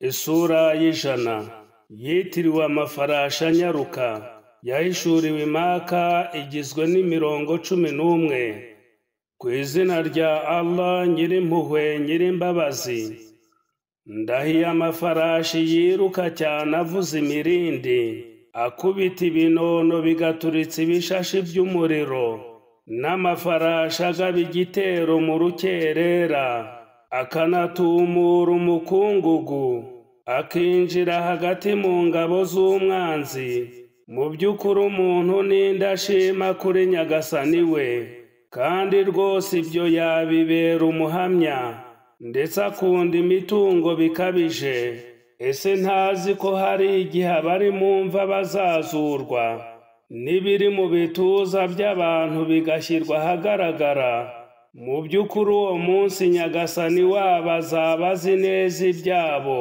Isura y'ijana yitiriwe amafarashi anyaruka, yahishuriwe Maka, igizwe n'imirongo 11. Ku izina rya Allah Nyirimpuhwe Nyirimbabazi. Ndahiye amafarashi yiruka cyane avuza imirindi, akubita ibinono bigaturitsa ibishashi by'umuriro, n'amafarashi agaba igitero mu rukerera, akanatumura umukungugu, akinjira hagati mu ngabo z'umwanzi. Mu by'ukuri umuntu n'indashima kuri Nyagasani we, kandi rwose ibyo yabibera umuhamya, ndetse akunda imitungo bikabije. Ese ntazi ko hari igihe abari mu mva bazazurwa, n'ibiri mu bituza by'abantu bigashyirwa ahagaragara? Mu by'ukuri uwo munsi Nyagasani wabo azaba azi neza ibyabo.